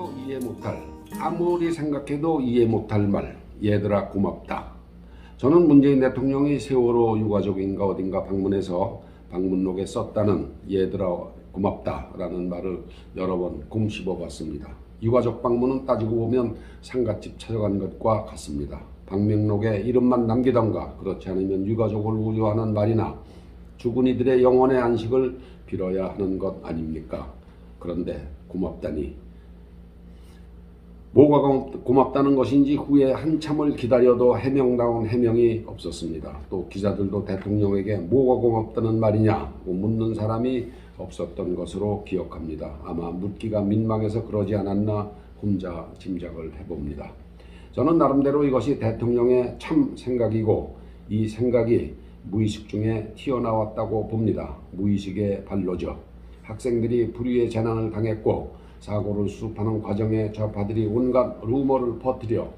생각해도 이해 못할, 아무리 생각해도 이해 못할 말. 얘들아 고맙다. 저는 문재인 대통령이 세월호 유가족인가 어딘가 방문해서 방문록에 썼다는 얘들아 고맙다라는 말을 여러 번 곰씹어 봤습니다. 유가족 방문은 따지고 보면 상갓집 찾아간 것과 같습니다. 방명록에 이름만 남기던가 그렇지 않으면 유가족을 우려하는 말이나 죽은 이들의 영혼의 안식을 빌어야 하는 것 아닙니까? 그런데 고맙다니, 뭐가 고맙다는 것인지 후에 한참을 기다려도 해명다운 해명이 없었습니다. 또 기자들도 대통령에게 뭐가 고맙다는 말이냐고 묻는 사람이 없었던 것으로 기억합니다. 아마 묻기가 민망해서 그러지 않았나 혼자 짐작을 해봅니다. 저는 나름대로 이것이 대통령의 참 생각이고 이 생각이 무의식 중에 튀어나왔다고 봅니다. 무의식의 발로죠. 학생들이 불의의 재난을 당했고 사고를 수습하는 과정에 좌파들이 온갖 루머를 퍼뜨려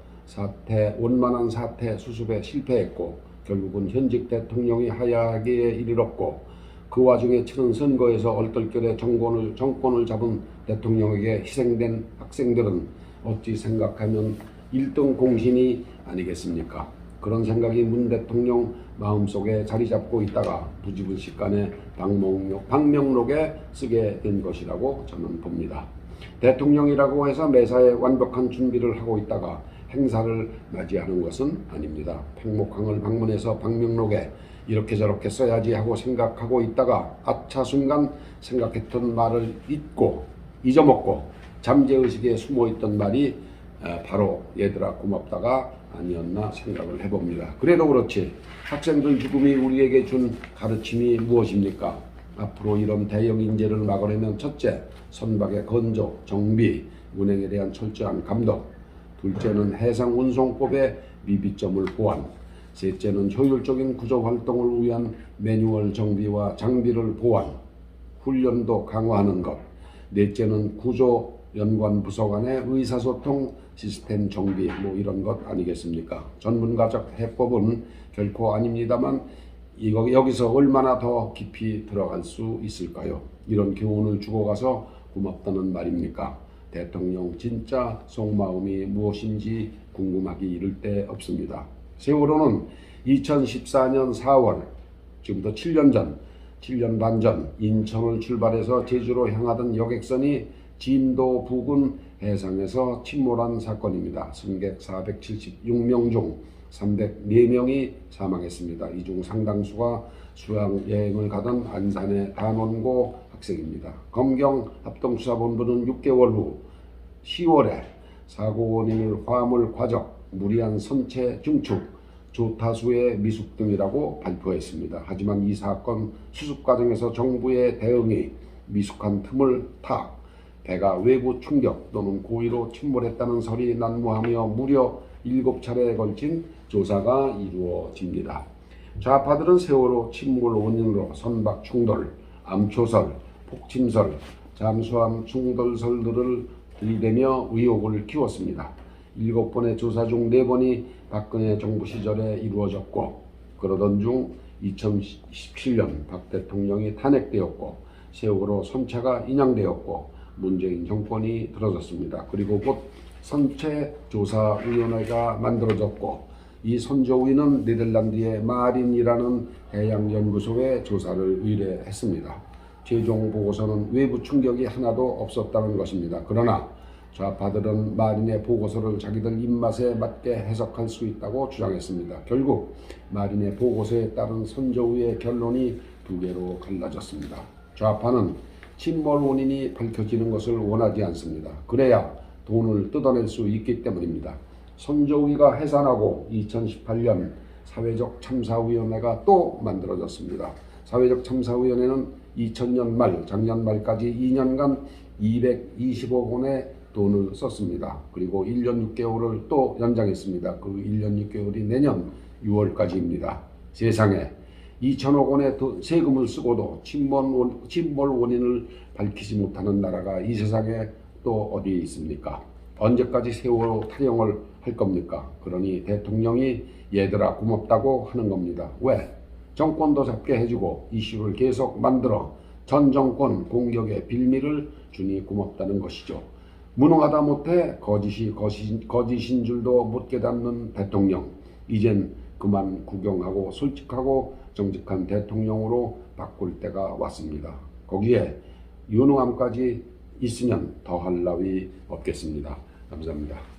원만한 사태 수습에 실패했고 결국은 현직 대통령이 하야하기에 이르렀고 그 와중에 치른 선거에서 얼떨결에 정권을 잡은 대통령에게 희생된 학생들은 어찌 생각하면 1등 공신이 아니겠습니까? 그런 생각이 문 대통령 마음속에 자리 잡고 있다가 부지불식간에 방명록에 쓰게 된 것이라고 저는 봅니다. 대통령이라고 해서 매사에 완벽한 준비를 하고 있다가 행사를 맞이하는 것은 아닙니다. 팽목항을 방문해서 방명록에 이렇게 저렇게 써야지 하고 생각하고 있다가 아차 순간 생각했던 말을 잊어먹고 잠재의식에 숨어있던 말이 바로 얘들아 고맙다가 아니었나 생각을 해봅니다. 그래도 그렇지 학생들 죽음이 우리에게 준 가르침이 무엇입니까? 앞으로 이런 대형 인재를 막으려면 첫째, 선박의 건조, 정비, 운행에 대한 철저한 감독, 둘째는 해상 운송법의 미비점을 보완, 셋째는 효율적인 구조 활동을 위한 매뉴얼 정비와 장비를 보완, 훈련도 강화하는 것, 넷째는 구조 연관 부서 간의 의사소통 시스템 정비 이런 것 아니겠습니까? 전문가적 해법은 결코 아닙니다만 여기서 얼마나 더 깊이 들어갈 수 있을까요? 이런 교훈을 주고 가서 고맙다는 말입니까? 대통령 진짜 속마음이 무엇인지 궁금하기 이를 데 없습니다. 세월호는 2014년 4월, 지금부터 7년 반 전 인천을 출발해서 제주로 향하던 여객선이 진도 부근 해상에서 침몰한 사건입니다. 승객 476명 중 304명이 사망했습니다. 이 중 상당수가 수학여행을 가던 안산의 단원고 학생입니다. 검경 합동수사본부는 6개월 후 10월에 사고 원인을 화물 과적, 무리한 선체 증축, 조타수의 미숙 등이라고 발표했습니다. 하지만 이 사건 수습 과정에서 정부의 대응이 미숙한 틈을 타 배가 외부 충격 또는 고의로 침몰했다는 설이 난무하며 무려 7차례에 걸친 조사가 이루어집니다. 좌파들은 세월호 침몰 원인으로 선박 충돌, 암초설, 폭침설, 잠수함 충돌설들을 들이대며 의혹을 키웠습니다. 7번의 조사 중 4번이 박근혜 정부 시절에 이루어졌고 그러던 중 2017년 박 대통령이 탄핵되었고 세월호 선체가 인양되었고 문재인 정권이 들어섰습니다. 그리고 곧 선체조사위원회가 만들어졌고 이 선조위는 네덜란드의 마린이라는 해양연구소에 조사를 의뢰했습니다. 최종 보고서는 외부 충격이 하나도 없었다는 것입니다. 그러나 좌파들은 마린의 보고서를 자기들 입맛에 맞게 해석할 수 있다고 주장했습니다. 결국 마린의 보고서에 따른 선조위의 결론이 두 개로 갈라졌습니다. 좌파는 침몰 원인이 밝혀지는 것을 원하지 않습니다. 그래야 돈을 뜯어낼 수 있기 때문입니다. 선조위가 해산하고 2018년 사회적 참사위원회가 또 만들어졌습니다. 사회적 참사위원회는 2000년 말, 작년 말까지 2년간 220억 원의 돈을 썼습니다. 그리고 1년 6개월을 또 연장했습니다. 그 1년 6개월이 내년 6월까지입니다. 세상에 2천억 원의 세금을 쓰고도 침몰 원인을 밝히지 못하는 나라가 이 세상에 또 어디에 있습니까? 언제까지 세월호 타령을 할 겁니까? 그러니 대통령이 얘들아 고맙다고 하는 겁니다. 왜? 정권도 잡게 해주고 이슈를 계속 만들어 전 정권 공격의 빌미를 주니 고맙다는 것이죠. 무능하다 못해 거짓인 줄도 못 깨닫는 대통령. 이젠 그만 구경하고 솔직하고 정직한 대통령으로 바꿀 때가 왔습니다. 거기에 유능함까지 있으면 더할 나위 없겠습니다. 감사합니다.